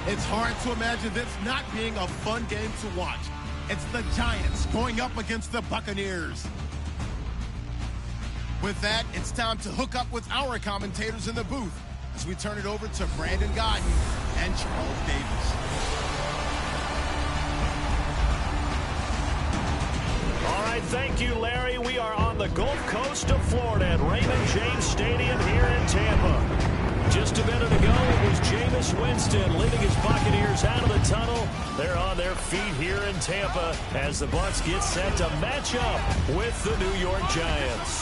It's hard to imagine this not being a fun game to watch. It's the Giants going up against the Buccaneers. With that, it's time to hook up with our commentators in the booth as we turn it over to Brandon Godden and Charles Davis. All right, thank you, Larry. We are on the Gulf Coast of Florida at Raymond James Stadium here in Tampa. Just a minute ago, it was Jameis Winston leading his Buccaneers out of the tunnel. They're on their feet here in Tampa as the Bucs get set to match up with the New York Giants.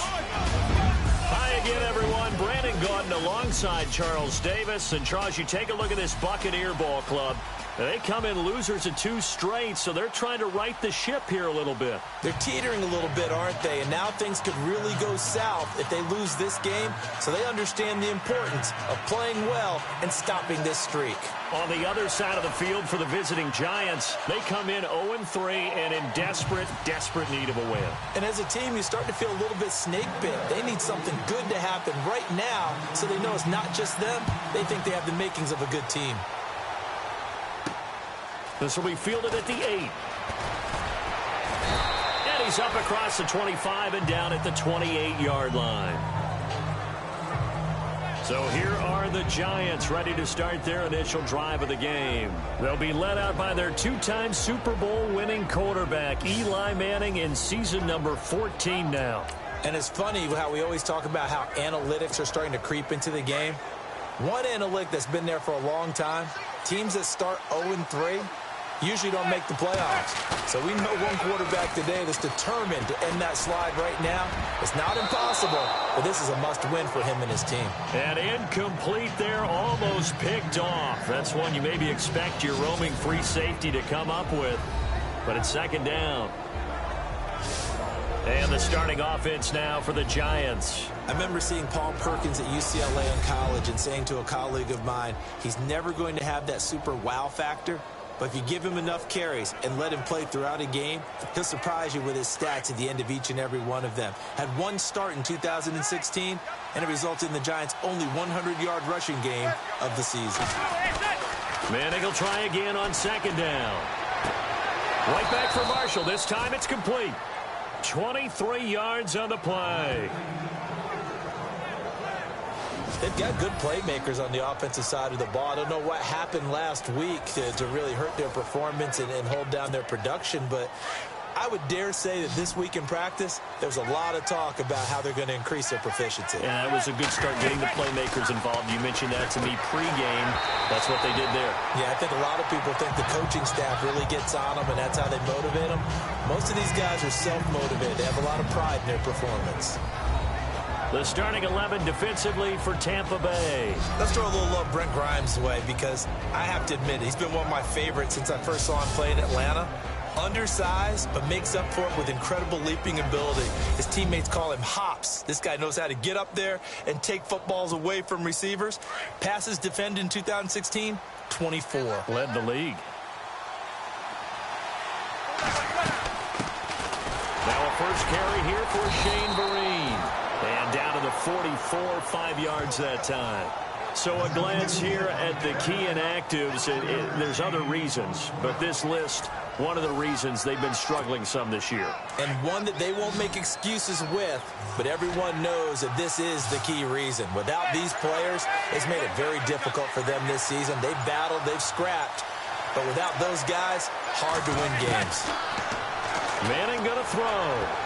Hi again, everyone. Brandon Gaudin alongside Charles Davis. And, Charles, you take a look at this Buccaneer ball club. They come in losers of 2 straight, so they're trying to right the ship here a little bit. They're teetering a little bit, aren't they? And now things could really go south if they lose this game, so they understand the importance of playing well and stopping this streak. On the other side of the field for the visiting Giants, they come in 0-3 and in desperate need of a win. And as a team, you start to feel a little bit snake bit. They need something good to happen right now so they know it's not just them. They think they have the makings of a good team. This will be fielded at the 8. And he's up across the 25 and down at the 28-yard line. So here are the Giants ready to start their initial drive of the game. They'll be led out by their 2-time Super Bowl winning quarterback, Eli Manning, in season number 14 now. And it's funny how we always talk about how analytics are starting to creep into the game. One analytic that's been there for a long time, teams that start 0-3 usually don't make the playoffs. So we know one quarterback today that's determined to end that slide right now. It's not impossible, but this is a must-win for him and his team. And incomplete there, almost picked off. That's one you maybe expect your roaming free safety to come up with. But it's second down. And the starting offense now for the Giants. I remember seeing Paul Perkins at UCLA in college and saying to a colleague of mine, he's never going to have that super wow factor. But if you give him enough carries and let him play throughout a game, he'll surprise you with his stats at the end of each and every one of them. Had one start in 2016, and it resulted in the Giants' only 100-yard rushing game of the season. Manning will try again on second down. Right back for Marshall. This time it's complete. 23 yards on the play. They've got good playmakers on the offensive side of the ball. I don't know what happened last week to really hurt their performance and hold down their production, but I would dare say that this week in practice, there's a lot of talk about how they're going to increase their proficiency. Yeah, that was a good start getting the playmakers involved. You mentioned that to me pregame. That's what they did there. Yeah, I think a lot of people think the coaching staff really gets on them, and that's how they motivate them. Most of these guys are self-motivated. They have a lot of pride in their performance. The starting 11 defensively for Tampa Bay. Let's throw a little love Brent Grimes' way because I have to admit he's been one of my favorites since I first saw him play in Atlanta. Undersized, but makes up for it with incredible leaping ability. His teammates call him Hops. This guy knows how to get up there and take footballs away from receivers. Passes defended in 2016, 24. Led the league. Now a first carry here for Shane Vereen. And down to the 44, 5 yards that time. So a glance here at the key inactives. There's other reasons, but this list, one of the reasons they've been struggling some this year. And one that they won't make excuses with, but everyone knows that this is the key reason. Without these players, it's made it very difficult for them this season. They've battled, they've scrapped, but without those guys, hard to win games. Manning gonna throw.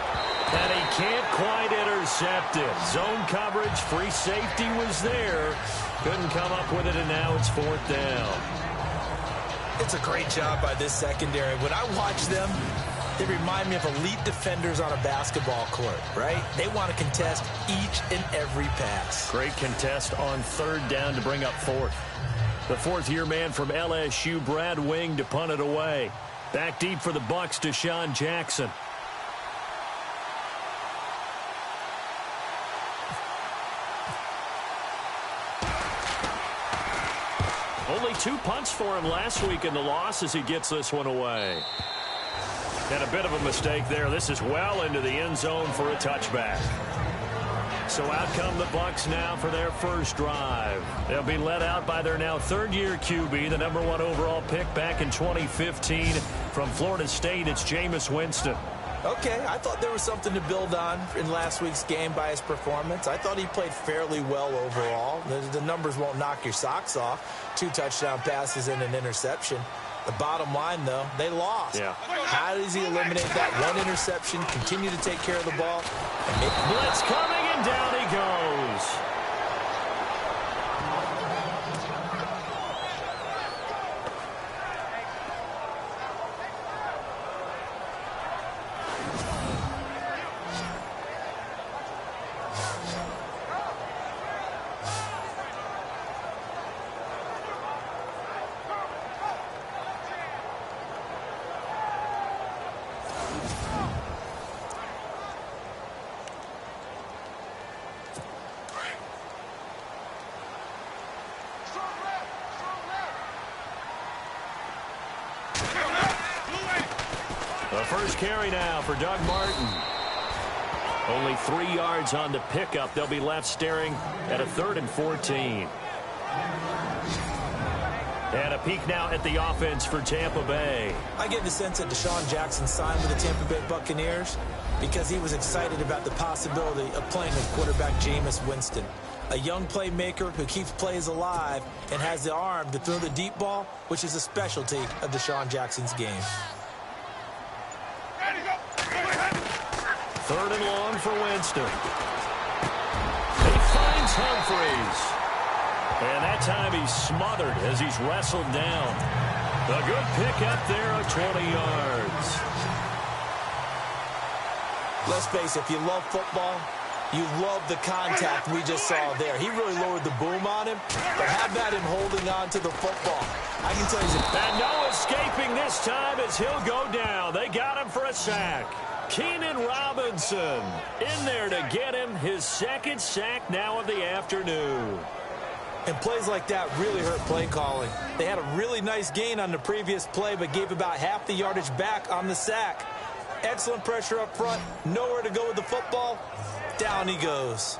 And he can't quite intercept it. Zone coverage, free safety was there. Couldn't come up with it, and now it's fourth down. It's a great job by this secondary. When I watch them, they remind me of elite defenders on a basketball court, right? They want to contest each and every pass. Great contest on third down to bring up fourth. The fourth-year man from LSU, Brad Wing, to punt it away. Back deep for the Bucs, Deshaun Jackson. Only 2 punts for him last week in the loss as he gets this one away. And a bit of a mistake there. This is well into the end zone for a touchback. So out come the Bucs now for their first drive. They'll be led out by their now third-year QB, the #1 overall pick back in 2015 from Florida State. It's Jameis Winston. Okay, I thought there was something to build on in last week's game by his performance. I thought he played fairly well overall. The numbers won't knock your socks off. 2 touchdown passes and an interception. The bottom line, though, they lost. Yeah. How does he eliminate that one interception, continue to take care of the ball? Blitz coming, and down he goes. The first carry now for Doug Martin. Only 3 yards on the pickup. They'll be left staring at a 3rd and 14. And a peek now at the offense for Tampa Bay. I get the sense that Deshaun Jackson signed with the Tampa Bay Buccaneers because he was excited about the possibility of playing with quarterback Jameis Winston, a young playmaker who keeps plays alive and has the arm to throw the deep ball, which is a specialty of Deshaun Jackson's game. 3rd and long for Winston. He finds Humphries. And that time he's smothered as he's wrestled down. A good pickup there of 20 yards. Let's face it, if you love football, you love the contact we just saw there. He really lowered the boom on him, but how about him holding on to the football? I can tell you. And no escaping this time as he'll go down. They got him for a sack. Keenan Robinson in there to get him his 2nd sack now of the afternoon. And plays like that really hurt play calling. They had a really nice gain on the previous play, but gave about half the yardage back on the sack. Excellent pressure up front. Nowhere to go with the football. Down he goes.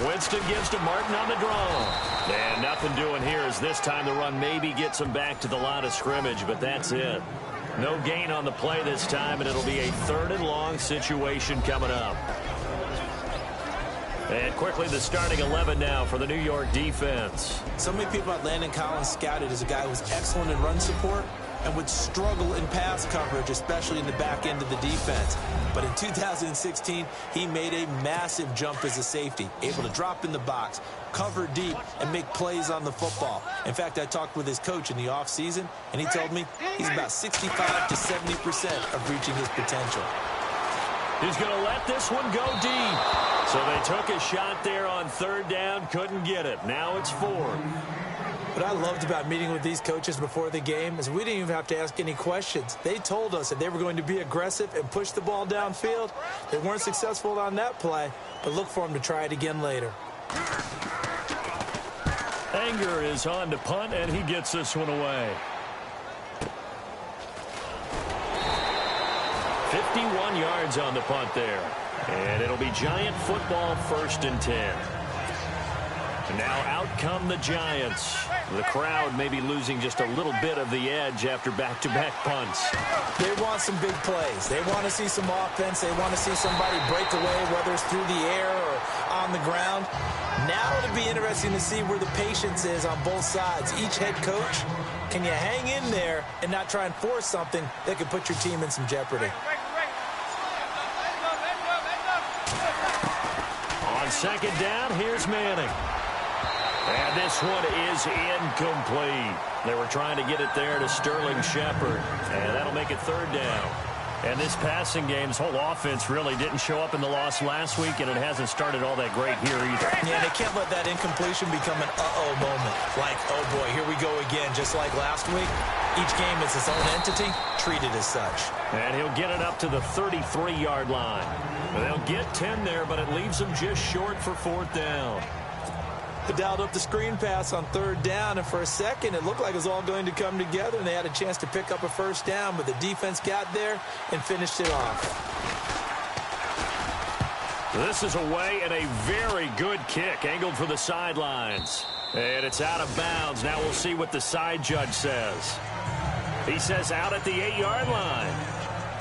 Winston gives to Martin on the draw. And nothing doing here as this time the run maybe gets him back to the line of scrimmage, but that's it. No gain on the play this time, and it'll be a 3rd and long situation coming up. And quickly the starting 11 now for the New York defense. So many people at Landon Collins scouted as a guy who was excellent in run support and would struggle in pass coverage, especially in the back end of the defense. But in 2016, he made a massive jump as a safety, able to drop in the box, cover deep, and make plays on the football. In fact, I talked with his coach in the offseason, and he told me he's about 65 to 70% of reaching his potential. He's going to let this one go deep. So they took a shot there on 3rd down, couldn't get it. Now it's 4th. What I loved about meeting with these coaches before the game is we didn't even have to ask any questions. They told us that they were going to be aggressive and push the ball downfield. They weren't successful on that play, but look for them to try it again later. Anger is on to punt, and he gets this one away. 51 yards on the punt there. And it'll be Giant football, 1st and 10. And now out come the Giants. The crowd may be losing just a little bit of the edge after back-to-back punts. They want some big plays. They want to see some offense. They want to see somebody break away, whether it's through the air or on the ground. Now it'll be interesting to see where the patience is on both sides. Each head coach, can you hang in there and not try and force something that could put your team in some jeopardy? On 2nd down, here's Manning. And this one is incomplete. They were trying to get it there to Sterling Shepard. And that'll make it 3rd down. And this passing game's whole offense really didn't show up in the loss last week, and it hasn't started all that great here either. Yeah, they can't let that incompletion become an uh-oh moment. Like, oh boy, here we go again, just like last week. Each game is its own entity, treated as such. And he'll get it up to the 33-yard line. They'll get 10 there, but it leaves them just short for 4th down. They dialed up the screen pass on 3rd down, and for a second, it looked like it was all going to come together, and they had a chance to pick up a 1st down, but the defense got there and finished it off. This is away and a very good kick, angled for the sidelines. And it's out of bounds. Now we'll see what the side judge says. He says out at the 8-yard line.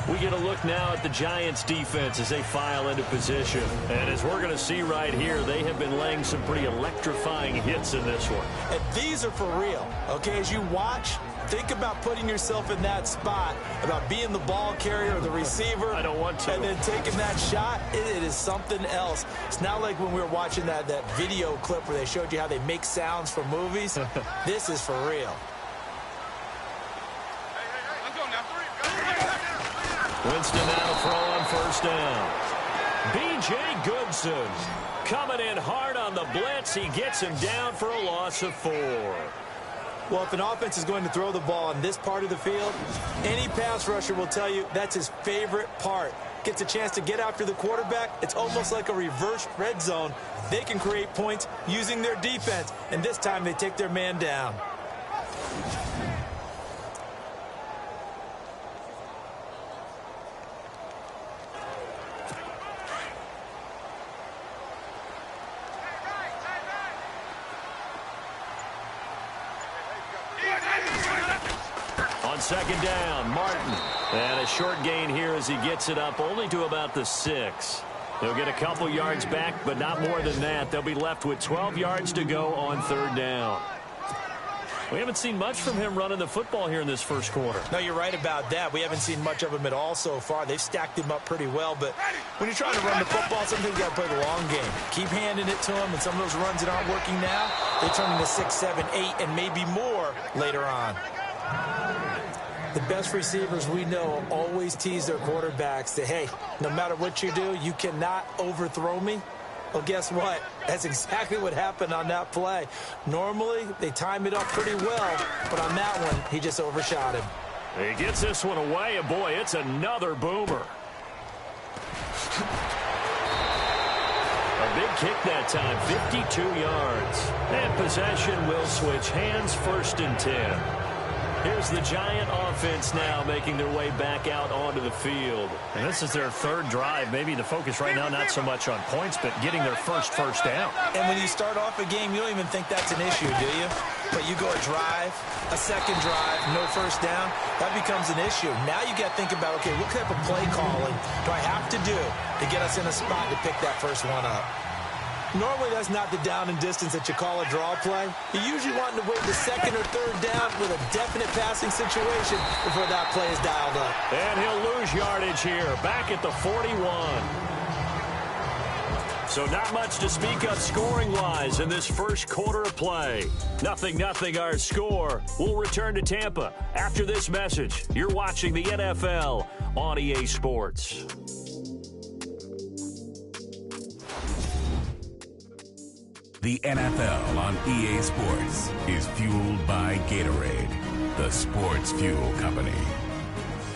We get a look now at the Giants' defense as they file into position. And as we're going to see right here, they have been laying some pretty electrifying hits in this one. And these are for real. Okay, as you watch, think about putting yourself in that spot, about being the ball carrier or the receiver. I don't want to. And then taking that shot, it is something else. It's not like when we were watching that video clip where they showed you how they make sounds for movies. This is for real. Winston now to throw on 1st down. B.J. Goodson coming in hard on the blitz. He gets him down for a loss of 4. Well, if an offense is going to throw the ball on this part of the field, any pass rusher will tell you that's his favorite part. Gets a chance to get after the quarterback. It's almost like a reverse red zone. They can create points using their defense, and this time they take their man down. On 2nd down, Martin. And a short gain here as he gets it up only to about the 6. He'll get a couple yards back, but not more than that. They'll be left with 12 yards to go on 3rd down. We haven't seen much from him running the football here in this first quarter. No, you're right about that. We haven't seen much of him at all so far. They've stacked him up pretty well, but when you're trying to run the football, sometimes you got to play the long game. Keep handing it to him, and some of those runs that aren't working now, they turn into 6, 7, 8, and maybe more later on. The best receivers we know always tease their quarterbacks that, hey, no matter what you do, you cannot overthrow me. Well, guess what? That's exactly what happened on that play. Normally, they time it up pretty well, but on that one, he just overshot him. He gets this one away, and boy, it's another boomer. A big kick that time, 52 yards. And possession will switch hands, 1st and 10. Here's the Giant offense now making their way back out onto the field. And this is their 3rd drive. Maybe the focus right now not so much on points, but getting their first down. And when you start off a game, you don't even think that's an issue, do you? But you go a drive, a 2nd drive, no 1st down, that becomes an issue. Now you got to think about, okay, what type of play calling do I have to do to get us in a spot to pick that first one up? Normally, that's not the down and distance that you call a draw play. You're usually wanting to wait the 2nd or 3rd down with a definite passing situation before that play is dialed up. And he'll lose yardage here, back at the 41. So not much to speak of scoring-wise in this first quarter of play. 0-0 our score. We'll return to Tampa after this message. You're watching the NFL on EA Sports. The NFL on EA Sports is fueled by Gatorade, the sports fuel company.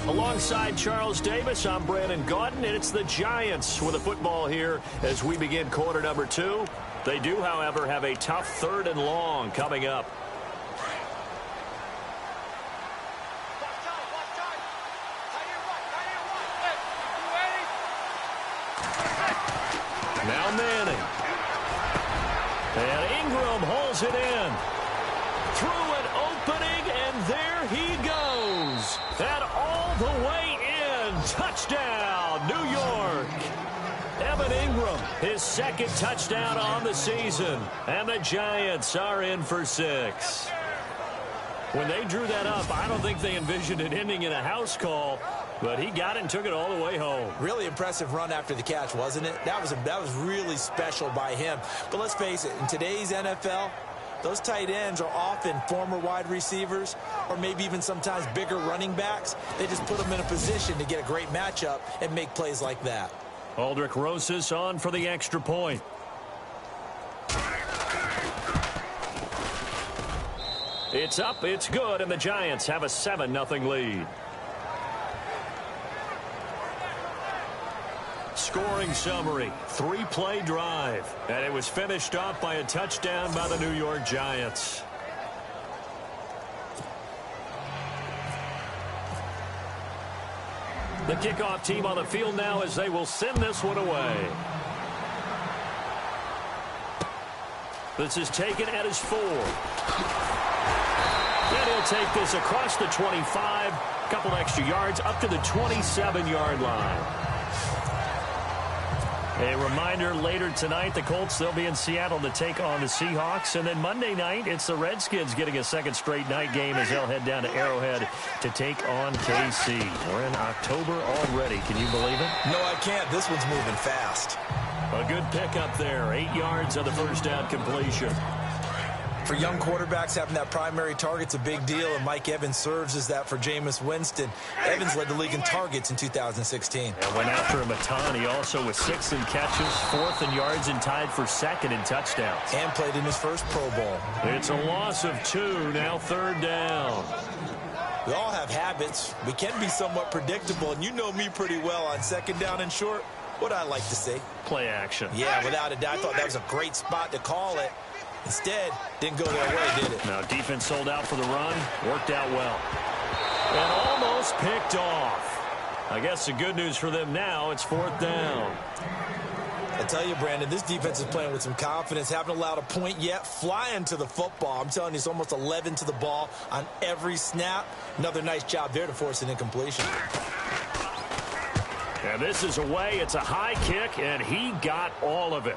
Alongside Charles Davis, I'm Brandon Gaudin, and it's the Giants with a football here as we begin quarter number 2. They do, however, have a tough 3rd and long coming up. Now Manning. And Ingram holds it in. Through an opening, and there he goes. And all the way in. Touchdown, New York. Evan Ingram, his 2nd touchdown on the season. And the Giants are in for 6. When they drew that up, I don't think they envisioned it ending in a house call. But he got it and took it all the way home. Really impressive run after the catch, wasn't it? That was really special by him. But let's face it, in today's NFL, Those tight ends are often former wide receivers or maybe even sometimes bigger running backs. They just put them in a position to get a great matchup and make plays like that. Aldrich Rosas on for the extra point. It's up, it's good, and the Giants have a 7-0 lead. Scoring summary, 3-play drive, and it was finished off by a touchdown by the New York Giants. The kickoff team on the field now as they will send this one away. This is taken at his 4. And he'll take this across the 25, couple extra yards up to the 27-yard line. A reminder, later tonight, the Colts, they'll be in Seattle to take on the Seahawks. And then Monday night, it's the Redskins getting a second straight night game as they'll head down to Arrowhead to take on KC. We're in October already. Can you believe it? No, I can't. This one's moving fast. A good pickup there. 8 yards on the first down completion. For young quarterbacks, having that primary target's a big deal, and Mike Evans serves as that for Jameis Winston. Evans led the league in targets in 2016. And went after him a ton. He also was 6th in catches, 4th in yards, and tied for 2nd in touchdowns. And played in his first Pro Bowl. It's a loss of 2, now 3rd down. We all have habits. We can be somewhat predictable, and you know me pretty well on 2nd down and short. What I like to say? Play action. Yeah, without a doubt. I thought that was a great spot to call it. Instead, didn't go their way, did it? Now, defense sold out for the run. Worked out well. And almost picked off. I guess the good news for them now, it's 4th down. I tell you, Brandon, this defense is playing with some confidence. Haven't allowed a point yet. Flying to the football. I'm telling you, it's almost 11 to the ball on every snap. Another nice job there to force an incompletion. And this is away. It's a high kick, and he got all of it.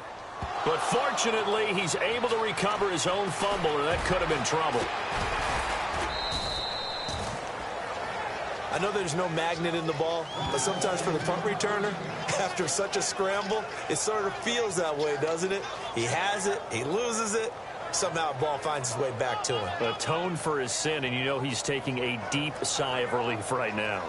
But fortunately, he's able to recover his own fumble, or that could have been trouble. I know there's no magnet in the ball, but sometimes for the punt returner, after such a scramble, it sort of feels that way, doesn't it? He has it, he loses it, somehow the ball finds its way back to him. Atone for his sin, and you know he's taking a deep sigh of relief right now.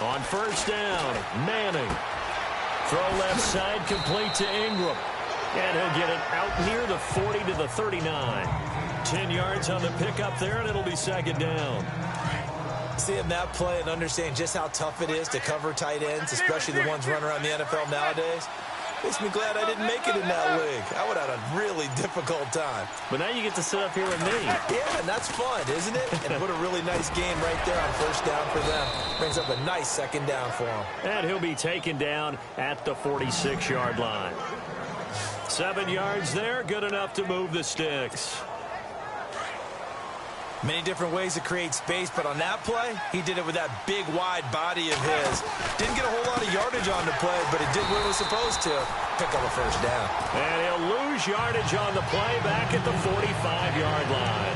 On 1st down, Manning. Throw left side, complete to Ingram. And he'll get it out near the 40 to the 39. 10 yards on the pickup there, and it'll be 2nd down. Seeing that play and understanding just how tough it is to cover tight ends, especially the ones running around the NFL nowadays, makes me glad I didn't make it in that league. I would have had a really difficult time. But now you get to sit up here with me. Yeah, and that's fun, isn't it? And put a really nice game right there on 1st down for them. Brings up a nice 2nd down for him. And he'll be taken down at the 46-yard line. 7 yards there, good enough to move the sticks. Many different ways to create space, but on that play, he did it with that big, wide body of his. Didn't get a whole lot of yardage on the play, but it did what it was supposed to. Pick up a 1st down. And he'll lose yardage on the play back at the 45-yard line.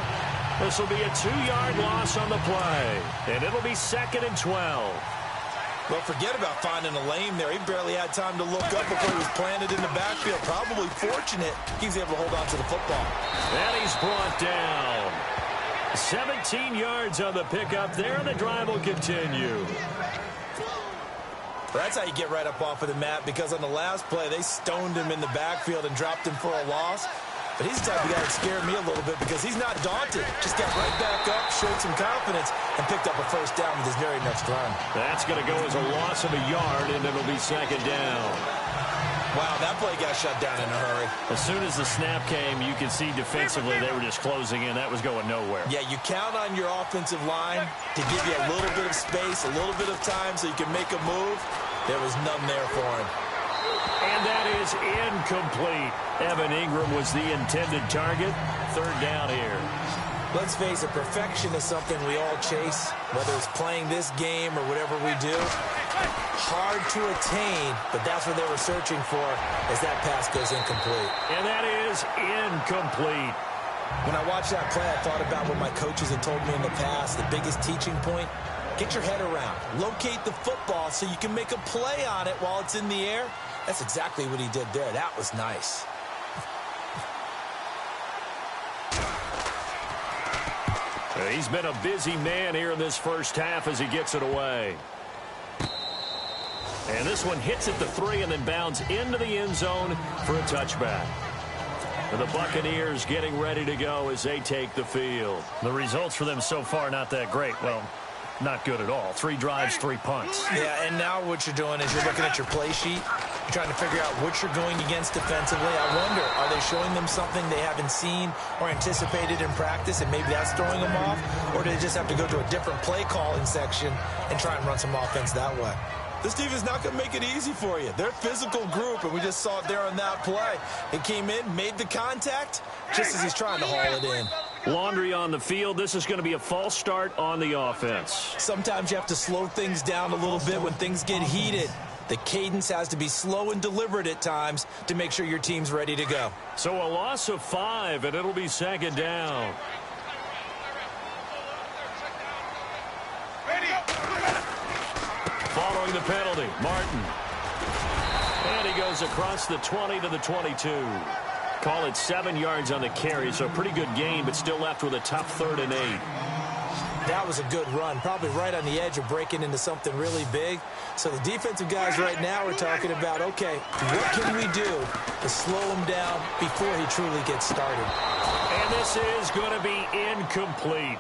This will be a 2-yard loss on the play, and it'll be 2nd and 12. Well, forget about finding a lane there. He barely had time to look up before he was planted in the backfield. Probably fortunate he was able to hold on to the football. And he's brought down. 17 yards on the pickup there, and the drive will continue. Well, that's how you get right up off of the mat, because on the last play, they stoned him in the backfield and dropped him for a loss. But he's the type of guy that scared me a little bit because he's not daunted. Just got right back up, showed some confidence, and picked up a 1st down with his very next run. That's going to go as a loss of a yard, and it'll be 2nd down. Wow, that play got shut down in a hurry. As soon as the snap came, you can see defensively they were just closing in. That was going nowhere. Yeah, you count on your offensive line to give you a little bit of space, a little bit of time so you can make a move. There was none there for him. And that is incomplete. Evan Ingram was the intended target. 3rd down here. Let's face it, perfection is something we all chase, whether it's playing this game or whatever we do. Hard to attain, but that's what they were searching for as that pass goes incomplete. And that is incomplete. When I watched that play, I thought about what my coaches had told me in the past. The biggest teaching point, get your head around. Locate the football so you can make a play on it while it's in the air. That's exactly what he did there. That was nice. He's been a busy man here in this first half as he gets it away. And this one hits at the 3 and then bounds into the end zone for a touchback. And the Buccaneers getting ready to go as they take the field. The results for them so far not that great. Well, not good at all. 3 drives, 3 punts. Yeah, and now what you're doing is you're looking at your play sheet. You're trying to figure out what you're going against defensively. I wonder, are they showing them something they haven't seen or anticipated in practice, and maybe that's throwing them off? Or do they just have to go to a different play calling section and try and run some offense that way? This defense is not going to make it easy for you. They're a physical group, and we just saw it there on that play. It came in, made the contact, just as he's trying to haul it in. Laundry on the field. This is going to be a false start on the offense. Sometimes you have to slow things down a little bit when things get heated. The cadence has to be slow and deliberate at times to make sure your team's ready to go. So a loss of 5, and it'll be second down. Following the penalty, Martin. And he goes across the 20 to the 22. Call it 7 yards on the carry, so a pretty good gain, but still left with a tough 3rd and 8. That was a good run, probably right on the edge of breaking into something really big. So the defensive guys right now are talking about, okay, what can we do to slow him down before he truly gets started? And this is going to be incomplete.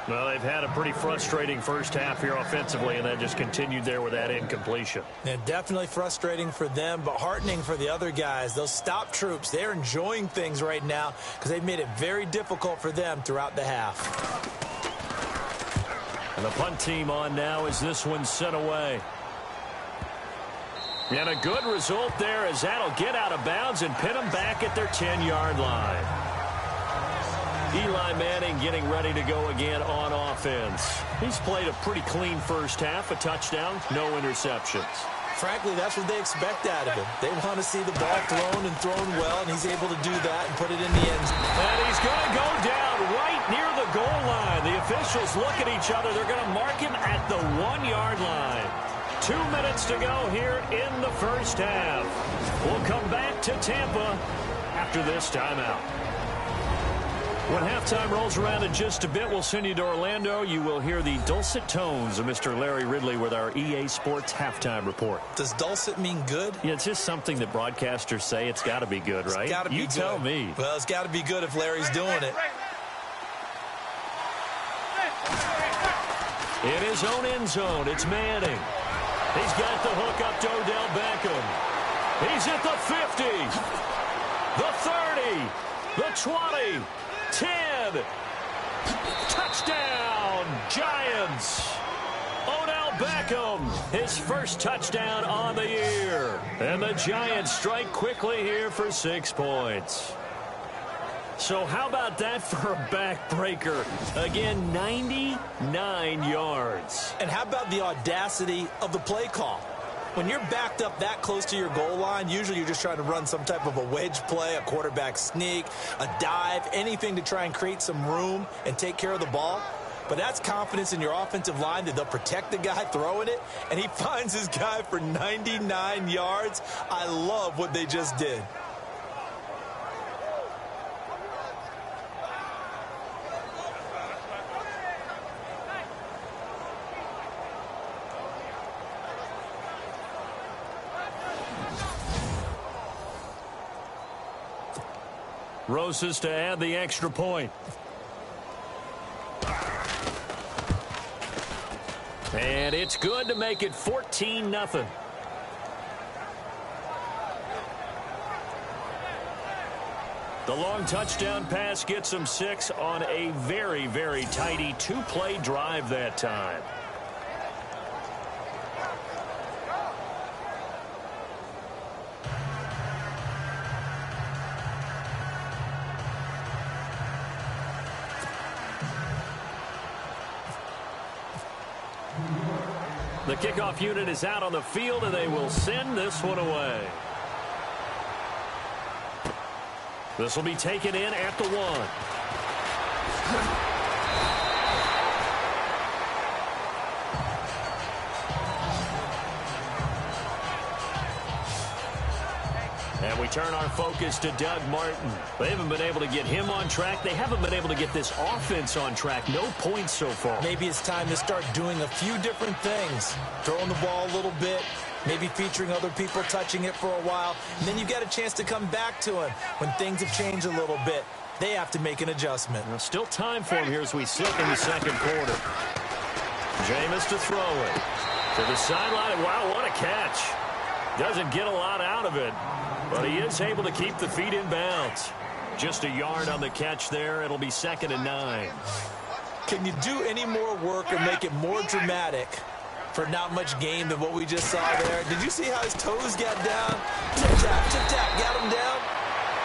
Well, they've had a pretty frustrating first half here offensively, and that just continued there with that incompletion. Yeah, definitely frustrating for them, but heartening for the other guys. Those stop troops, they're enjoying things right now because they've made it very difficult for them throughout the half. And the punt team on now as this one's sent away. And a good result there as that'll get out of bounds and pin them back at their 10-yard line. Eli Manning getting ready to go again on offense. He's played a pretty clean first half, a touchdown, no interceptions. Frankly, that's what they expect out of him. They want to see the ball thrown and thrown well, and he's able to do that and put it in the end zone. And he's going to go down right near the goal line. The officials look at each other. They're going to mark him at the 1-yard line. 2 minutes to go here in the first half. We'll come back to Tampa after this timeout. When halftime rolls around in just a bit, we'll send you to Orlando. You will hear the dulcet tones of Mr. Larry Ridley with our EA Sports halftime report. Does dulcet mean good? Yeah, it's just something that broadcasters say. It's got to be good, right? It's got to be good. You tell me. Well, it's got to be good if Larry's doing it. In his own end zone, it's Manning. He's got the hook up to Odell Beckham. He's at the 50, the 30, the 20. 10. Touchdown, Giants. Odell Beckham, his first touchdown on the year. And the Giants strike quickly here for 6 points. So how about that for a backbreaker? Again, 99 yards. And how about the audacity of the play call? When you're backed up that close to your goal line, usually you're just trying to run some type of a wedge play, a quarterback sneak, a dive, anything to try and create some room and take care of the ball. But that's confidence in your offensive line that they'll protect the guy throwing it, and he finds his guy for 99 yards. I love what they just did. Roses to add the extra point. And it's good to make it 14-0. The long touchdown pass gets them 6 on a very, very tidy 2-play drive that time. The kickoff unit is out on the field, and they will send this one away. This will be taken in at the 1. And we turn our focus to Doug Martin. They haven't been able to get him on track. They haven't been able to get this offense on track. No points so far. Maybe it's time to start doing a few different things. Throwing the ball a little bit, maybe featuring other people touching it for a while, and then you get a chance to come back to him when things have changed a little bit. They have to make an adjustment. Well, still time for him here as we sit in the second quarter. Jameis to throw it. To the sideline. Wow, what a catch. Doesn't get a lot out of it, but he is able to keep the feet in bounds. Just a yard on the catch there. It'll be 2nd and 9. Can you do any more work or make it more dramatic for not much gain than what we just saw there? Did you see how his toes got down? Tip-tap, got him down.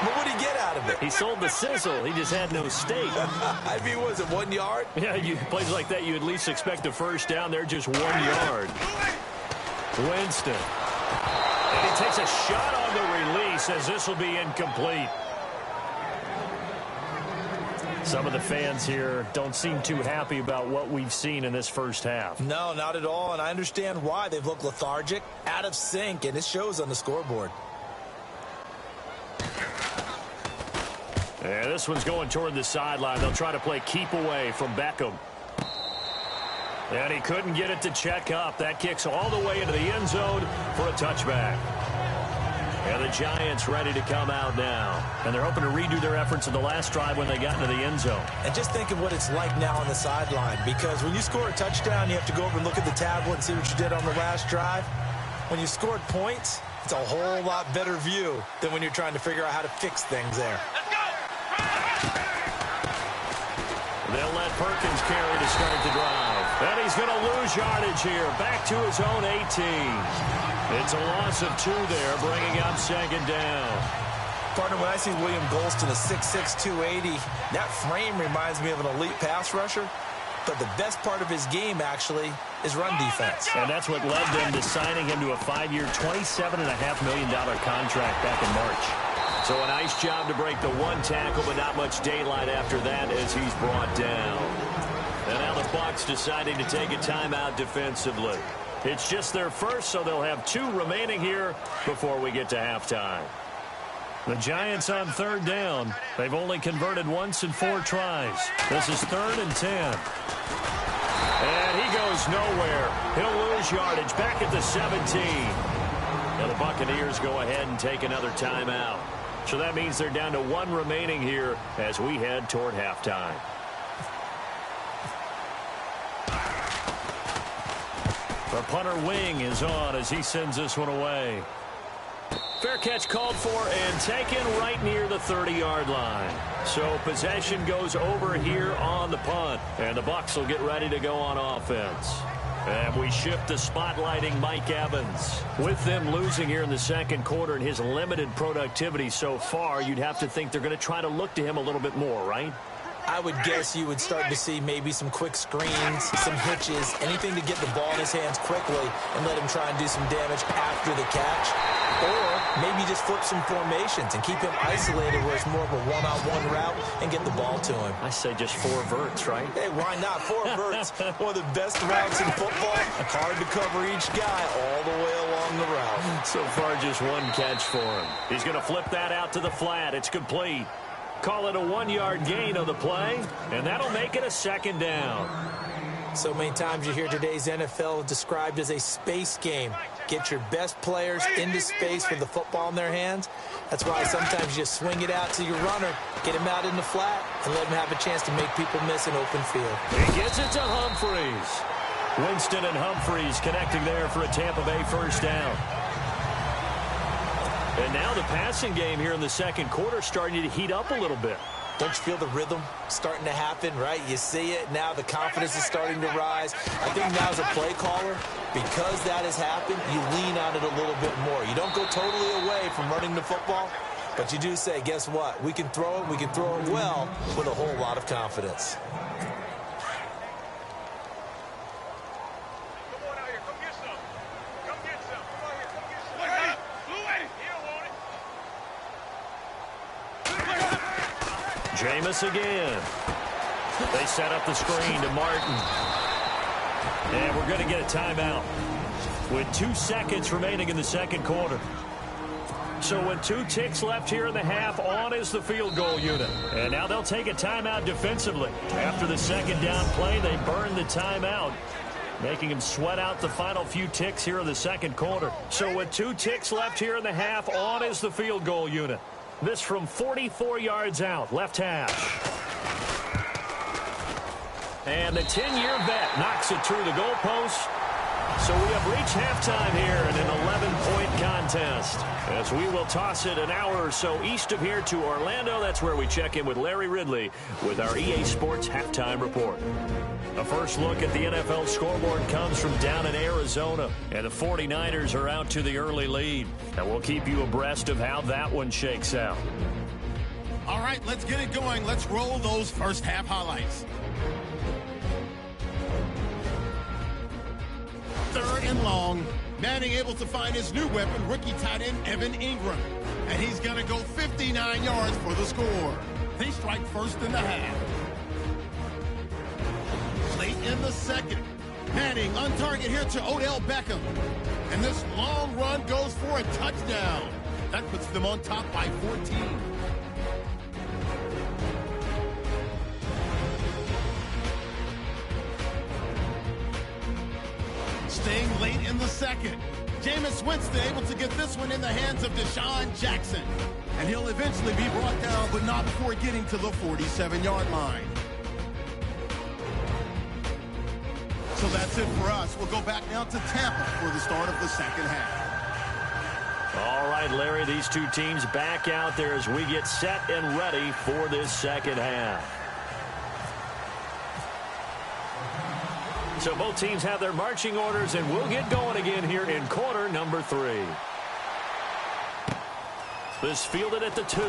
But what did he get out of it? He sold the sizzle. He just had no steak. I mean, was it 1 yard? Yeah, plays like that, you at least expect a first down. They're just 1 yard. Winston. And he takes a shot on the release as this will be incomplete. Some of the fans here don't seem too happy about what we've seen in this first half. No, not at all, and I understand why. They've looked lethargic, out of sync, and it shows on the scoreboard. And this one's going toward the sideline. They'll try to play keep away from Beckham. And he couldn't get it to check up. That kicks all the way into the end zone for a touchback. And the Giants ready to come out now. And they're hoping to redo their efforts in the last drive when they got into the end zone. And just think of what it's like now on the sideline. Because when you score a touchdown, you have to go over and look at the tablet and see what you did on the last drive. When you scored points, it's a whole lot better view than when you're trying to figure out how to fix things there. They'll let Perkins carry to start the drive. And he's going to lose yardage here. Back to his own 18. It's a loss of 2 there, bringing up 2nd down. Partner, when I see William Golston, a 6'6", 280, that frame reminds me of an elite pass rusher. But the best part of his game, actually, is run defense. And that's what led them to signing him to a 5-year, $27.5 million contract back in March. So a nice job to break the 1 tackle, but not much daylight after that as he's brought down. And now the Bucs deciding to take a timeout defensively. It's just their first, so they'll have 2 remaining here before we get to halftime. The Giants on 3rd down. They've only converted once in 4 tries. This is 3rd and 10. And he goes nowhere. He'll lose yardage back at the 17. And the Buccaneers go ahead and take another timeout. So that means they're down to 1 remaining here as we head toward halftime. The punter wing is on as he sends this one away. Fair catch called for and taken right near the 30-yard line. So possession goes over here on the punt. And the Bucs will get ready to go on offense. And we shift to spotlighting Mike Evans. With them losing here in the second quarter and his limited productivity so far, you'd have to think they're going to try to look to him a little bit more, right? I would guess you would start to see maybe some quick screens, some hitches, anything to get the ball in his hands quickly and let him try and do some damage after the catch. Or maybe just flip some formations and keep him isolated where it's more of a one-on-one route and get the ball to him. I say just 4 verts, right? Hey, why not? 4 verts, one of the best routes in football. Hard to cover each guy all the way along the route. So far, just 1 catch for him. He's going to flip that out to the flat. It's complete. Call it a 1-yard gain of the play, and that'll make it a 2nd down. So many times you hear today's NFL described as a space game. Get your best players into space with the football in their hands. That's why sometimes you just swing it out to your runner, get him out in the flat, and let him have a chance to make people miss an open field. He gets it to Humphries. Winston and Humphries connecting there for a Tampa Bay first down. And now the passing game here in the second quarter starting to heat up a little bit. Don't you feel the rhythm starting to happen, right? You see it. Now the confidence is starting to rise. I think now as a play caller, because that has happened, you lean on it a little bit more. You don't go totally away from running the football, but you do say, guess what? We can throw it. We can throw it well with a whole lot of confidence. Jameis again. They set up the screen to Martin. And we're going to get a timeout with 2 seconds remaining in the second quarter. So with 2 ticks left here in the half, on is the field goal unit. And now they'll take a timeout defensively. After the second down play, they burn the timeout, making him sweat out the final few ticks here in the second quarter. So with 2 ticks left here in the half, on is the field goal unit. This from 44 yards out, left hash. And the 10-year vet knocks it through the goalpost. So we have reached halftime here in an 11-point contest, as we will toss it an hour or so east of here to Orlando. That's where we check in with Larry Ridley with our EA Sports Halftime Report. A first look at the NFL scoreboard comes from down in Arizona, and the 49ers are out to the early lead. And we'll keep you abreast of how that one shakes out. All right, let's get it going. Let's roll those first half highlights. 3rd and long. Manning able to find his new weapon, rookie tight end Evan Ingram. And he's going to go 59 yards for the score. They strike first in the half. Late in the second. Manning on target here to Odell Beckham. And this long run goes for a touchdown. That puts them on top by 14. Staying late in the second. Jameis Winston able to get this one in the hands of Deshaun Jackson. And he'll eventually be brought down, but not before getting to the 47-yard line. So that's it for us. We'll go back now to Tampa for the start of the second half. All right, Larry, these 2 teams back out there as we get set and ready for this second half. So both teams have their marching orders, and we'll get going again here in quarter number 3. This fielded at the 2.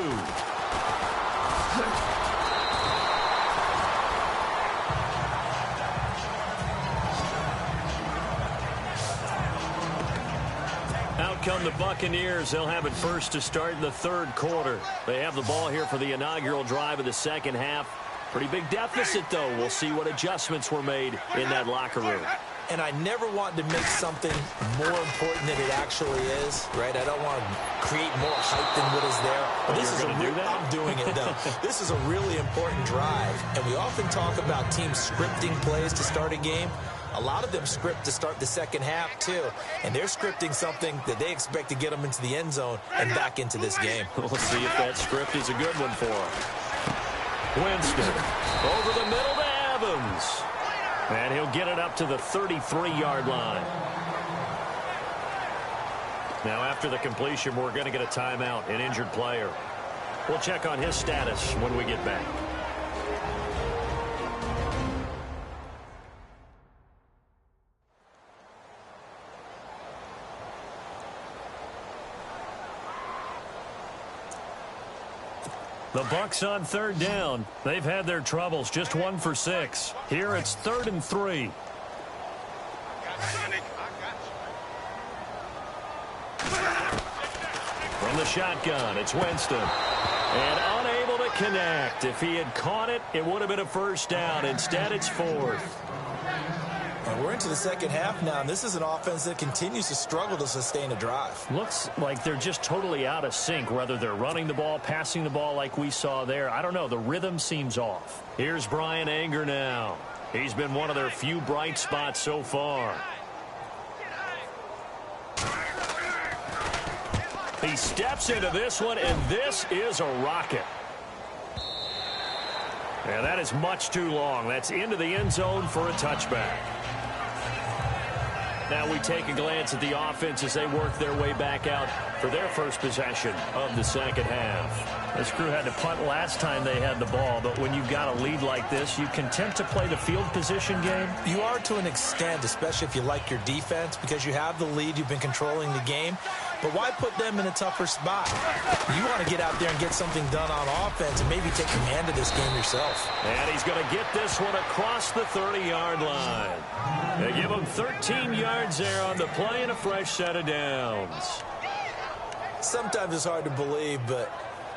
Out come the Buccaneers. They'll have it first to start in the 3rd quarter. They have the ball here for the inaugural drive of the second half. Pretty big deficit, though. We'll see what adjustments were made in that locker room. And I never want to make something more important than it actually is, right? I don't want to create more hype than what is there. But this is I'm doing it, though. This is a really important drive. And we often talk about teams scripting plays to start a game. A lot of them script to start the second half, too. And they're scripting something that they expect to get them into the end zone and back into this game. We'll see if that script is a good one for them. Winston over the middle to Evans. And he'll get it up to the 33-yard line. Now, after the completion, we're going to get a timeout, an injured player. We'll check on his status when we get back. The Bucs on 3rd down. They've had their troubles, just 1 for 6. Here it's 3rd and 3. From the shotgun, it's Winston. And unable to connect. If he had caught it, it would have been a first down. Instead, it's 4th. And we're into the second half now, and this is an offense that continues to struggle to sustain a drive. Looks like they're just totally out of sync, whether they're running the ball, passing the ball like we saw there. I don't know. The rhythm seems off. Here's Brian Anger now. He's been one of their few bright spots so far. He steps into this one, and this is a rocket. And that is much too long. That's into the end zone for a touchback. Now we take a glance at the offense as they work their way back out for their first possession of the second half. This crew had to punt last time they had the ball, but when you've got a lead like this, you content to play the field position game? You are to an extent, especially if you like your defense, because you have the lead, you've been controlling the game. But why put them in a tougher spot? You want to get out there and get something done on offense and maybe take command of this game yourself. And he's going to get this one across the 30-yard line. They give him 13 yards there on the play and a fresh set of downs. Sometimes it's hard to believe, but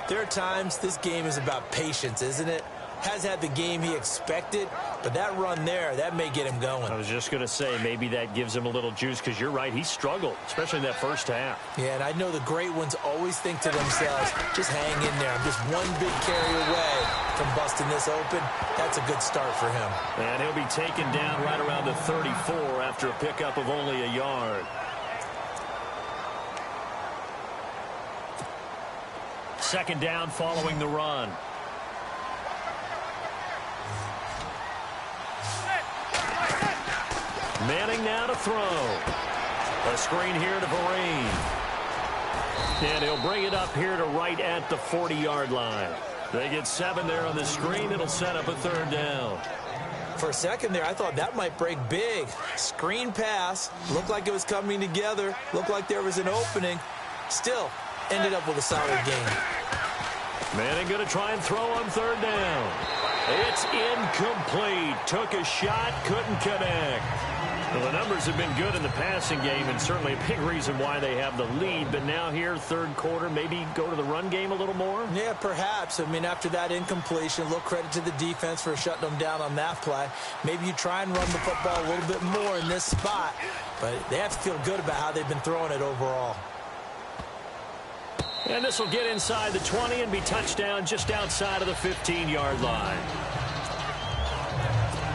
there are times this game is about patience, isn't it? has had the game he expected, but that run there, that may get him going. I was just going to say, maybe that gives him a little juice, because you're right, he struggled, especially in that first half. Yeah, and I know the great ones always think to themselves, just hang in there. I'm just one big carry away from busting this open. That's a good start for him. And he'll be taken down right around the 34 after a pickup of only a yard. Second down following the run. Manning now to throw. A screen here to Vereen. And he'll bring it up here to right at the 40-yard line. They get 7 there on the screen. It'll set up a third down. For a second there, I thought that might break big. Screen pass. Looked like it was coming together. Looked like there was an opening. Still ended up with a solid game. Manning going to try and throw on third down. It's incomplete. Took a shot, couldn't connect. Well, the numbers have been good in the passing game, and certainly a big reason why they have the lead. But now here, third quarter, maybe go to the run game a little more? Yeah, perhaps. I mean, after that incompletion, a little credit to the defense for shutting them down on that play. Maybe you try and run the football a little bit more in this spot. But they have to feel good about how they've been throwing it overall. And this will get inside the 20 and be touchdown just outside of the 15-yard line.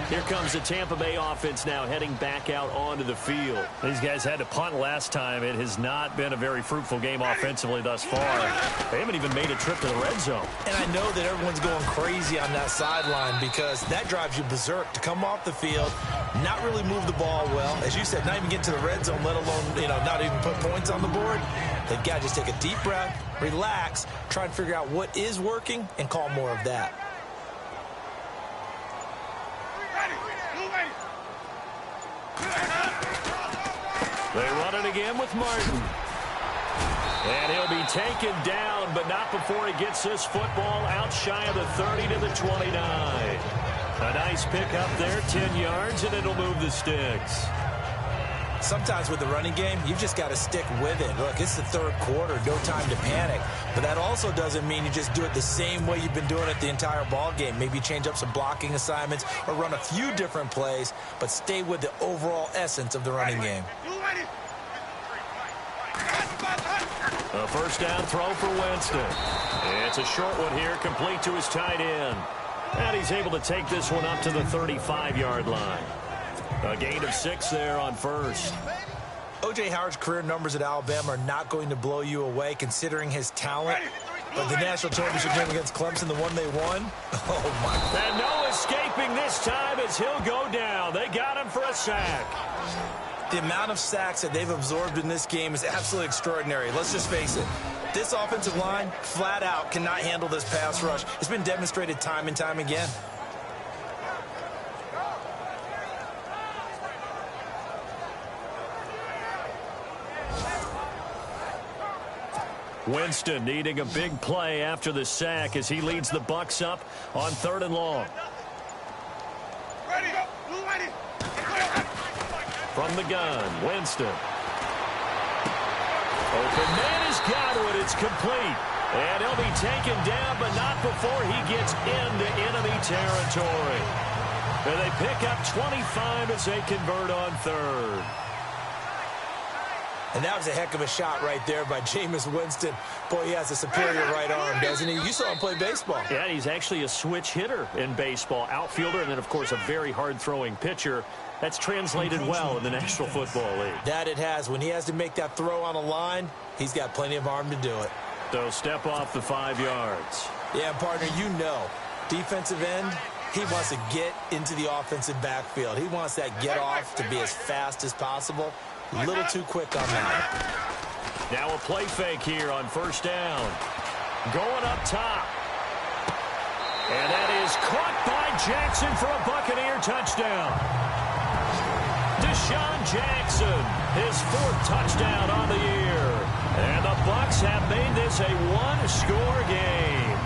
Here comes the Tampa Bay offense now heading back out onto the field. These guys had to punt last time. It has not been a very fruitful game offensively thus far. They haven't even made a trip to the red zone. And I know that everyone's going crazy on that sideline because that drives you berserk to come off the field, not really move the ball well. As you said, not even get to the red zone, let alone, not even put points on the board. They've got to just take a deep breath, relax, try and figure out what is working, and call more of that. They run it again with Martin. And he'll be taken down, but not before he gets this football out shy of the 30 to the 29. A nice pickup there, 10 yards, and it'll move the sticks. Sometimes with the running game, you've just got to stick with it. Look, it's the third quarter, no time to panic. But that also doesn't mean you just do it the same way you've been doing it the entire ball game. Maybe change up some blocking assignments or run a few different plays, but stay with the overall essence of the running game. A first down throw for Winston. It's a short one here, complete to his tight end. And he's able to take this one up to the 35-yard line. A gain of 6 there on first. O.J. Howard's career numbers at Alabama are not going to blow you away considering his talent. But the national championship game against Clemson, the one they won, oh, my. And no escaping this time as he'll go down. They got him for a sack. The amount of sacks that they've absorbed in this game is absolutely extraordinary. Let's just face it. This offensive line, flat out, cannot handle this pass rush. It's been demonstrated time and time again. Winston needing a big play after the sack as he leads the Bucs up on 3rd and long. From the gun, Winston. Open man has got it. It's complete. And he'll be taken down, but not before he gets into enemy territory. And they pick up 25 as they convert on 3rd. And that was a heck of a shot right there by Jameis Winston. Boy, he has a superior right arm, doesn't he? You saw him play baseball. Yeah, he's actually a switch hitter in baseball. Outfielder, and then, of course, a very hard-throwing pitcher. That's translated well in the National Football League. That it has. When he has to make that throw on a line, he's got plenty of arm to do it. So step off the 5 yards. Yeah, partner, you know, defensive end, he wants to get into the offensive backfield. He wants that get off to be as fast as possible. A little too quick on that. Now a play fake here on first down. Going up top. And that is caught by Jackson for a Buccaneer touchdown. Deshaun Jackson, his 4th touchdown on the year. And the Bucs have made this a one-score game.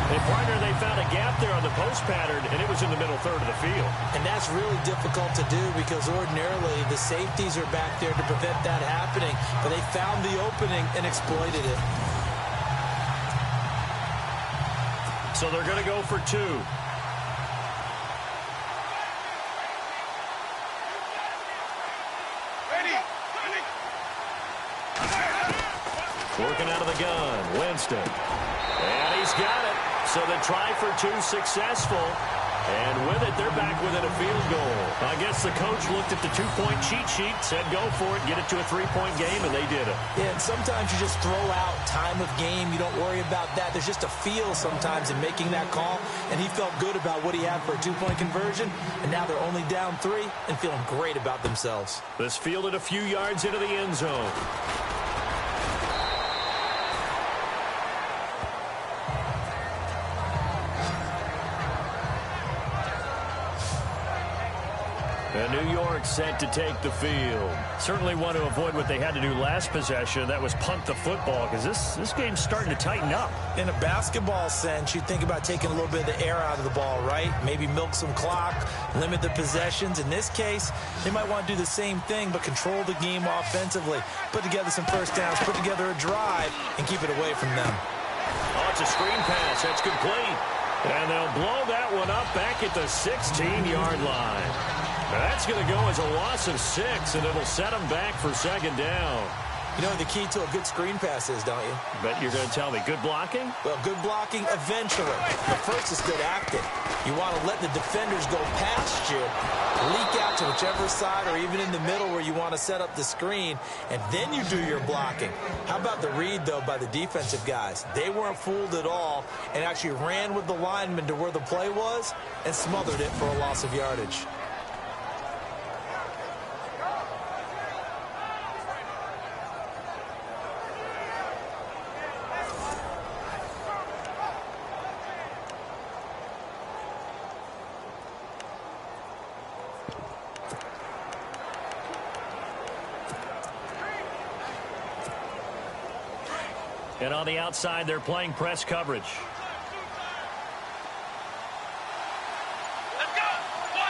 Hey, partner, they found a gap there on the post pattern, and it was in the middle third of the field. And that's really difficult to do because ordinarily the safeties are back there to prevent that happening. But they found the opening and exploited it. So they're going to go for 2. Working out of the gun, Winston. And he's got it. So the try for 2 successful. And with it, they're back within a field goal. I guess the coach looked at the 2-point cheat sheet, said go for it, get it to a 3-point game, and they did it. Yeah, and sometimes you just throw out time of game. You don't worry about that. There's just a feel sometimes in making that call, and he felt good about what he had for a 2-point conversion, and now they're only down 3 and feeling great about themselves. This fielded a few yards into the end zone. And New York set to take the field. Certainly want to avoid what they had to do last possession. That was punt the football, because this game's starting to tighten up. In a basketball sense, you think about taking a little bit of the air out of the ball, right? Maybe milk some clock, limit the possessions. In this case, they might want to do the same thing, but control the game offensively. Put together some first downs, put together a drive, and keep it away from them. Oh, it's a screen pass. That's complete. And they'll blow that one up back at the 16-yard line. That's going to go as a loss of 6, and it'll set them back for second down. You know what the key to a good screen pass is, don't you? Bet you're going to tell me. Good blocking? Well, good blocking eventually. But first is good acting. You want to let the defenders go past you, leak out to whichever side or even in the middle where you want to set up the screen, and then you do your blocking. How about the read, though, by the defensive guys? They weren't fooled at all and actually ran with the lineman to where the play was and smothered it for a loss of yardage. And on the outside, they're playing press coverage. Let's go. 1,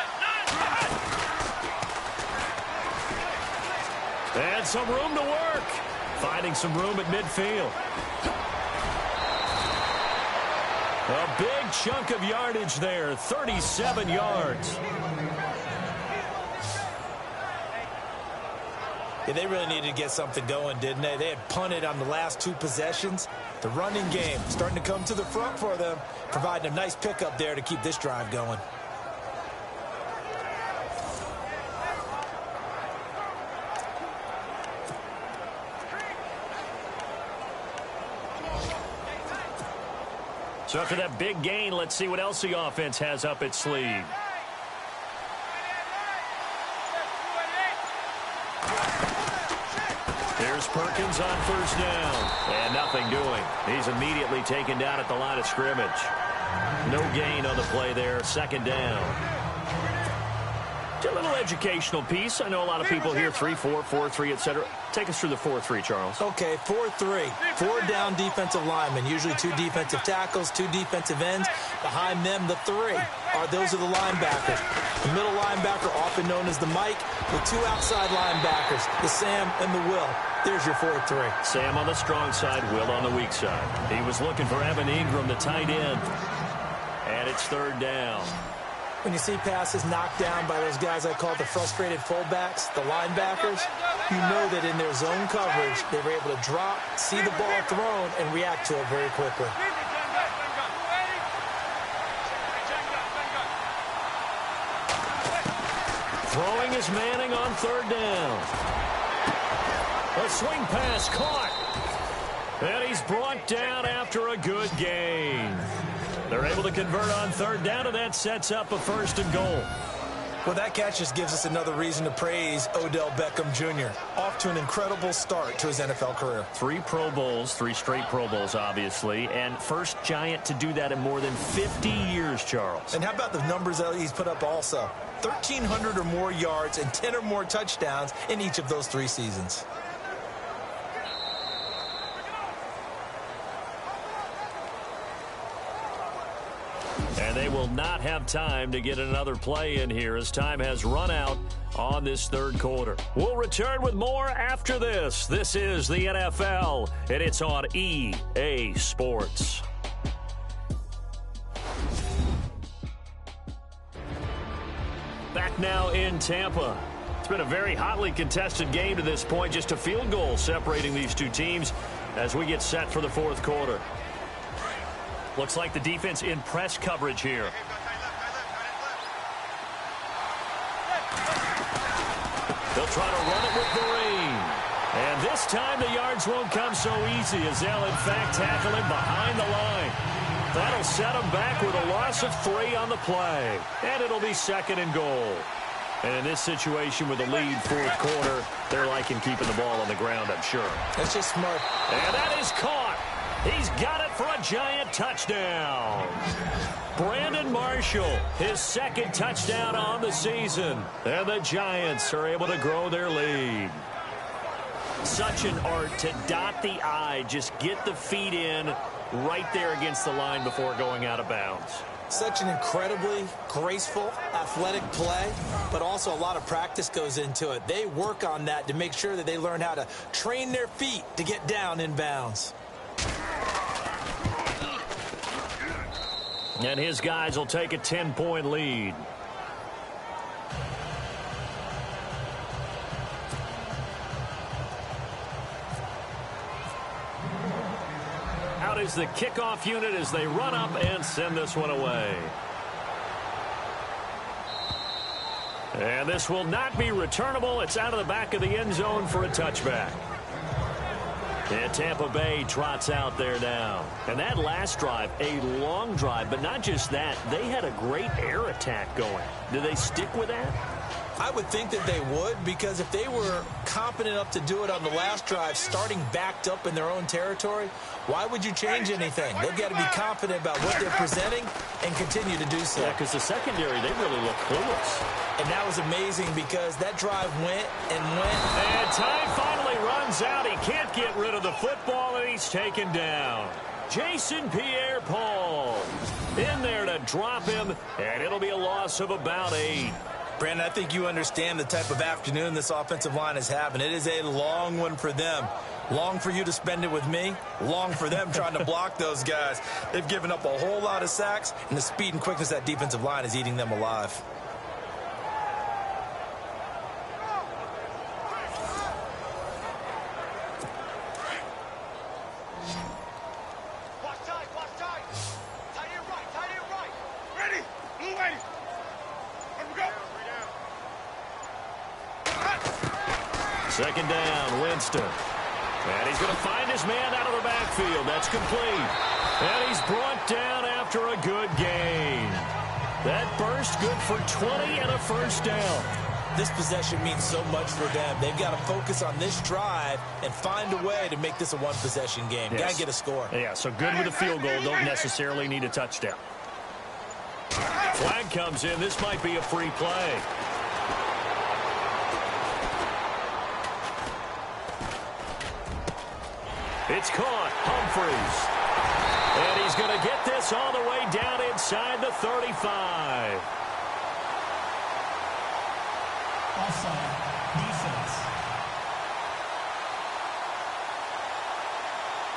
9, And some room to work. Finding some room at midfield. A big chunk of yardage there, 37 yards. Yeah, they really needed to get something going, didn't they? They had punted on the last 2 possessions. The running game starting to come to the front for them, providing a nice pickup there to keep this drive going. So after that big gain, let's see what else the offense has up its sleeve. Here's Perkins on first down. And nothing doing. He's immediately taken down at the line of scrimmage. No gain on the play there. Second down. A little educational piece. I know a lot of people here 3-4, 4-3, etc. Take us through the 4-3, Charles. Okay, 4-3. 4 down defensive linemen. Usually 2 defensive tackles, 2 defensive ends. Behind them, the 3 those are the linebackers. The middle linebacker, often known as the Mike, with 2 outside linebackers, the Sam and the Will. There's your 4-3. Sam on the strong side, Will on the weak side. He was looking for Evan Ingram, the tight end. And it's third down. When you see passes knocked down by those guys I call the frustrated fullbacks, the linebackers, you know that in their zone coverage, they were able to drop, see the ball thrown, and react to it very quickly. Throwing is Manning on third down. A swing pass caught. And he's brought down after a good gain. They're able to convert on third down, and that sets up a 1st and goal. Well, that catch just gives us another reason to praise Odell Beckham Jr. Off to an incredible start to his NFL career. 3 Pro Bowls, 3 straight Pro Bowls, obviously, and first Giant to do that in more than 50 years, Charles. And how about the numbers that he's put up also? 1,300 or more yards and 10 or more touchdowns in each of those 3 seasons. And they will not have time to get another play in here as time has run out on this third quarter. We'll return with more after this. This is the NFL, and it's on EA Sports. Back now in Tampa. It's been a very hotly contested game to this point. Just a field goal separating these two teams as we get set for the fourth quarter. Looks like the defense in press coverage here. They'll try to run it with the rain. And this time the yards won't come so easy as they'll in fact tackle him behind the line. That'll set him back with a loss of 3 on the play. And it'll be 2nd and goal. And in this situation with a lead fourth quarter, they're liking keeping the ball on the ground, I'm sure. That's just smart. And that is caught. He's got it for a giant touchdown. Brandon Marshall, his 2nd touchdown on the season. And the Giants are able to grow their lead. Such an art to dot the I, just get the feet in right there against the line before going out of bounds. Such an incredibly graceful, athletic play, but also a lot of practice goes into it. They work on that to make sure that they learn how to train their feet to get down in bounds. And his guys will take a 10-point lead. Out is the kickoff unit as they run up and send this one away. And this will not be returnable. It's out of the back of the end zone for a touchback. And Tampa Bay trots out there now. And that last drive, a long drive, but not just that. They had a great air attack going. Do they stick with that? I would think that they would, because if they were competent enough to do it on the last drive, starting backed up in their own territory, why would you change anything? They've got to be confident about what they're presenting and continue to do so. Yeah, because the secondary, they really look clueless. And that was amazing because that drive went and went. And time finally runs out. He can't get rid of the football, and he's taken down. Jason Pierre-Paul in there to drop him, and it'll be a loss of about 8. Brandon, I think you understand the type of afternoon this offensive line is having. It is a long one for them. Long for you to spend it with me. Long for them trying to block those guys. They've given up a whole lot of sacks, and the speed and quickness of that defensive line is eating them alive. Second down, Winston. And he's going to find his man out of the backfield. That's complete. And he's brought down after a good gain. That burst good for 20 and a first down. This possession means so much for them. They've got to focus on this drive and find a way to make this a one-possession game. Yes. Got to get a score. Yeah, so good with a field goal. Don't necessarily need a touchdown. Flag comes in. This might be a free play. It's caught. Humphreys. And he's going to get this all the way down inside the 35. Offside. Defense.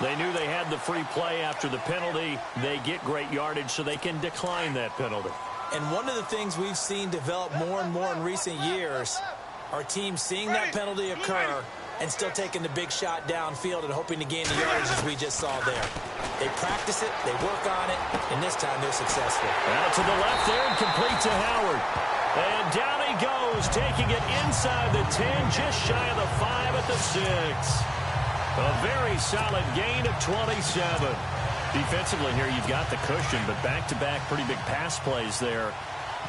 They knew they had the free play after the penalty. They get great yardage so they can decline that penalty. And one of the things we've seen develop more and more in recent years are teams seeing that penalty occur and still taking the big shot downfield and hoping to gain the yardage as we just saw there. They practice it, they work on it, and this time they're successful. Out to the left there and complete to Howard. And down he goes, taking it inside the 10, just shy of the 5 at the 6. A very solid gain of 27. Defensively here, you've got the cushion, but back-to-back pretty big pass plays there.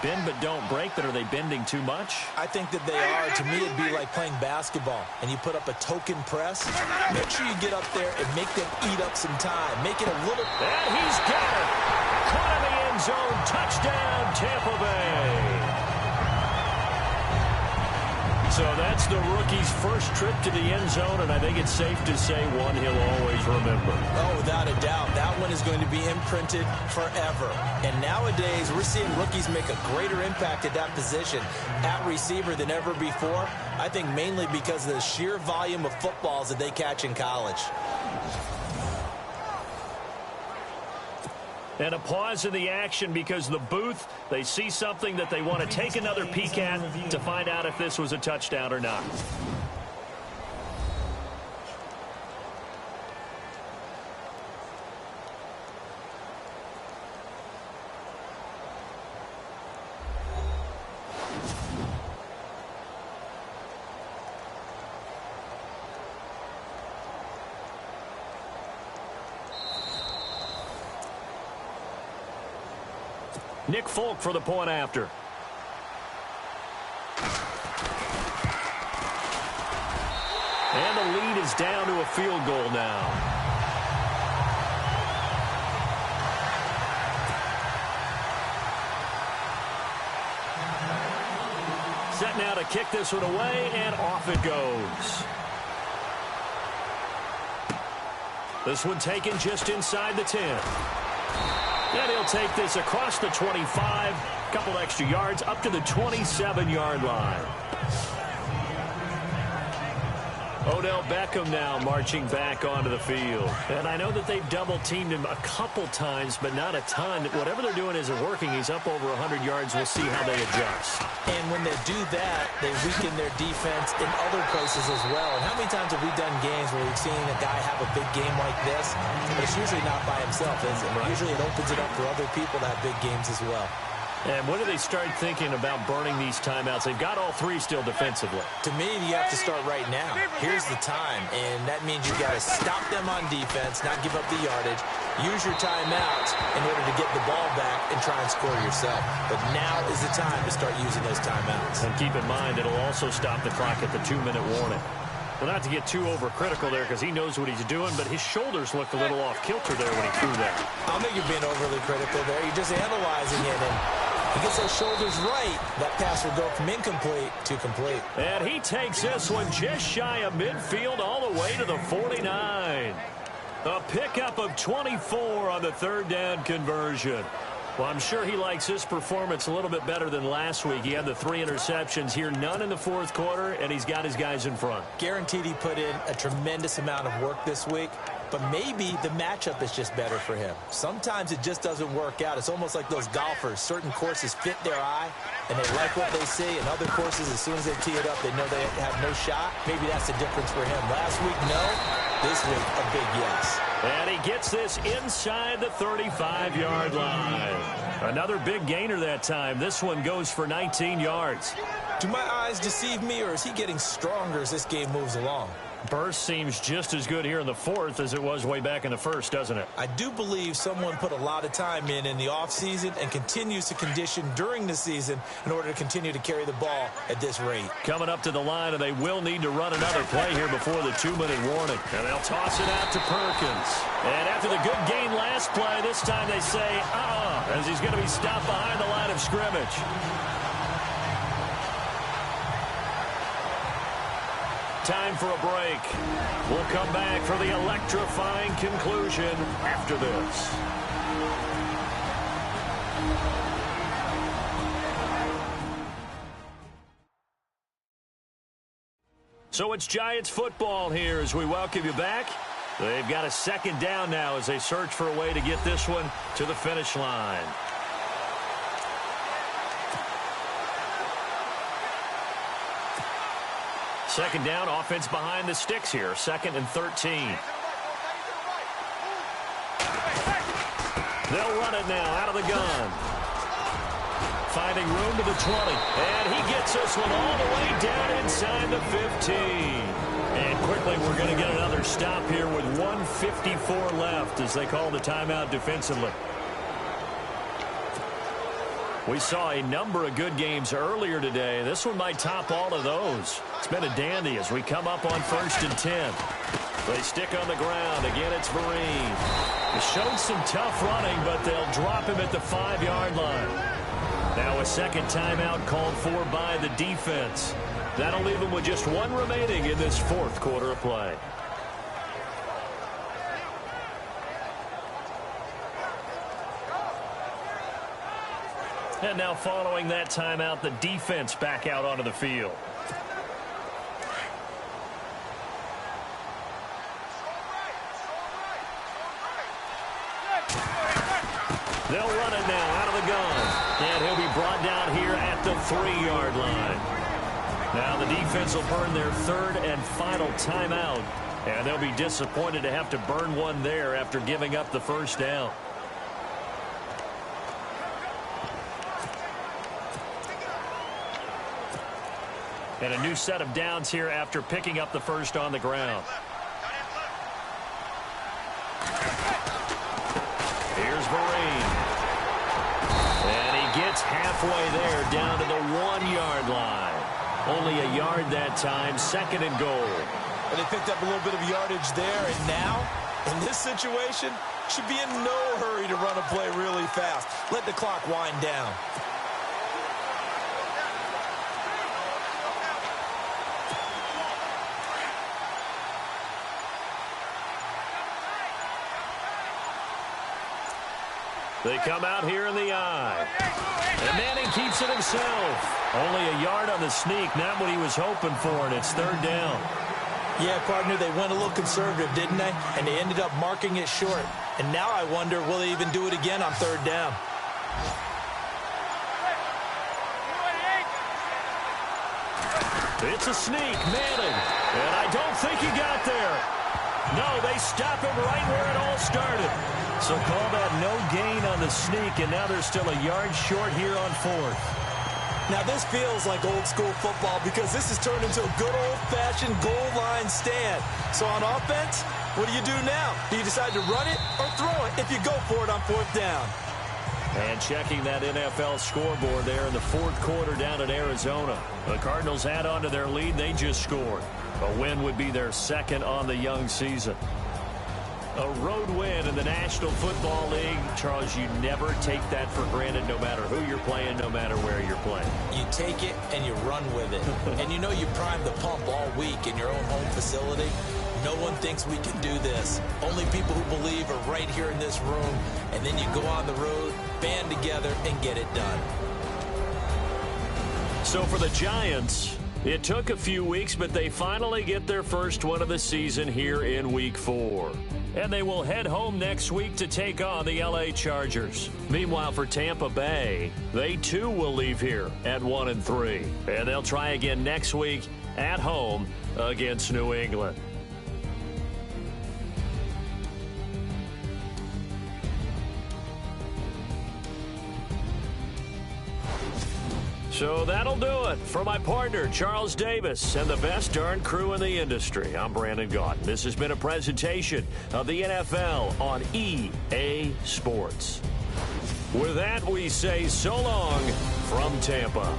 Bend but don't break, but are they bending too much? I think that they are. To me, it'd be like playing basketball, and you put up a token press. Make sure you get up there and make them eat up some time. Make it a little... And he's got it. Caught in the end zone. Touchdown, Tampa Bay. So that's the rookie's first trip to the end zone, and I think it's safe to say one he'll always remember. Oh, without a doubt. That one is going to be imprinted forever. And nowadays, we're seeing rookies make a greater impact at that position at receiver than ever before. I think mainly because of the sheer volume of footballs that they catch in college. And a pause in the action because the booth, they see something that they want to take another peek at to find out if this was a touchdown or not. Nick Folk for the point after. And the lead is down to a field goal now. Set now to kick this one away, and off it goes. This one taken just inside the 10. And he'll take this across the 25, couple extra yards up to the 27-yard line. Odell Beckham now marching back onto the field. And I know that they've double-teamed him a couple times, but not a ton. Whatever they're doing isn't working. He's up over 100 yards. We'll see how they adjust. And when they do that, they weaken their defense in other places as well. And how many times have we done games where we've seen a guy have a big game like this? But it's usually not by himself, is it? Right. Usually it opens it up for other people to have big games as well. And when do they start thinking about burning these timeouts? They've got all three still defensively. To me, you have to start right now. Here's the time, and that means you got to stop them on defense, not give up the yardage, use your timeouts in order to get the ball back and try and score yourself. But now is the time to start using those timeouts. And keep in mind, it'll also stop the clock at the 2-minute warning. Well, not to get too overcritical there because he knows what he's doing, but his shoulders looked a little off kilter there when he threw that. I don't think you're being overly critical there. You're just analyzing it, and he gets those shoulders right, that pass will go from incomplete to complete. And he takes this one just shy of midfield all the way to the 49. A pickup of 24 on the third down conversion. Well, I'm sure he likes this performance a little bit better than last week. He had the 3 interceptions here, none in the fourth quarter, and he's got his guys in front. Guaranteed he put in a tremendous amount of work this week, but maybe the matchup is just better for him. Sometimes it just doesn't work out. It's almost like those golfers. Certain courses fit their eye, and they like what they see, and other courses, as soon as they tee it up, they know they have no shot. Maybe that's the difference for him. Last week, no. This week, a big yes. And he gets this inside the 35-yard line. Another big gainer that time. This one goes for 19 yards. Do my eyes deceive me, or is he getting stronger as this game moves along? Burst seems just as good here in the fourth as it was way back in the first, doesn't it? I do believe someone put a lot of time in the offseason and continues to condition during the season in order to continue to carry the ball at this rate. Coming up to the line, and they will need to run another play here before the 2-minute warning. And they'll toss it out to Perkins. And after the good gain last play, this time they say, as he's going to be stopped behind the line of scrimmage. Time for a break. We'll come back for the electrifying conclusion after this. So it's Giants football here as we welcome you back. They've got a second down now as they search for a way to get this one to the finish line. Second down, offense behind the sticks here. 2nd and 13. They'll run it now out of the gun. Finding room to the 20. And he gets this one all the way down inside the 15. And quickly we're going to get another stop here with 1:54 left as they call the timeout defensively. We saw a number of good games earlier today. This one might top all of those. It's been a dandy as we come up on 1st and 10. They stick on the ground. Again, it's Marine. He showed some tough running, but they'll drop him at the 5-yard line. Now a second timeout called for by the defense. That'll leave him with just one remaining in this fourth quarter of play. And now following that timeout, the defense back out onto the field. 3-yard line. Now the defense will burn their third and final timeout, and they'll be disappointed to have to burn one there after giving up the first down. And a new set of downs here after picking up the first on the ground. Here's Vereen. And he gets halfway there down to the 1-yard line. Only a yard that time, 2nd and goal. And they picked up a little bit of yardage there, and now, in this situation, should be in no hurry to run a play really fast. Let the clock wind down. They come out here in the I. And Manning keeps it himself. Only a yard on the sneak, not what he was hoping for, and it's 3rd down. Yeah, partner, they went a little conservative, didn't they? And they ended up marking it short. And now I wonder, will they even do it again on 3rd down? It's a sneak, Manning. And I don't think he got there. No, they stop him right where it all started. So call that no gain on the sneak, and now they're still a yard short here on 4th. Now, this feels like old-school football because this has turned into a good old-fashioned goal line stand. So on offense, what do you do now? Do you decide to run it or throw it if you go for it on 4th down? And checking that NFL scoreboard there in the 4th quarter down in Arizona. The Cardinals add on to their lead. They just scored. A win would be their 2nd on the young season. A road win in the National Football League. Charles, you never take that for granted no matter who you're playing, no matter where you're playing. You take it and you run with it. And you know you primed the pump all week in your own home facility. No one thinks we can do this. Only people who believe are right here in this room. And then you go on the road, band together, and get it done. So for the Giants, it took a few weeks, but they finally get their first one of the season here in Week 4. And they will head home next week to take on the LA Chargers. Meanwhile, for Tampa Bay, they too will leave here at 1-3. And they'll try again next week at home against New England. So that'll do it for my partner, Charles Davis, and the best darn crew in the industry. I'm Brandon Gaudin. This has been a presentation of the NFL on EA Sports. With that, we say so long from Tampa.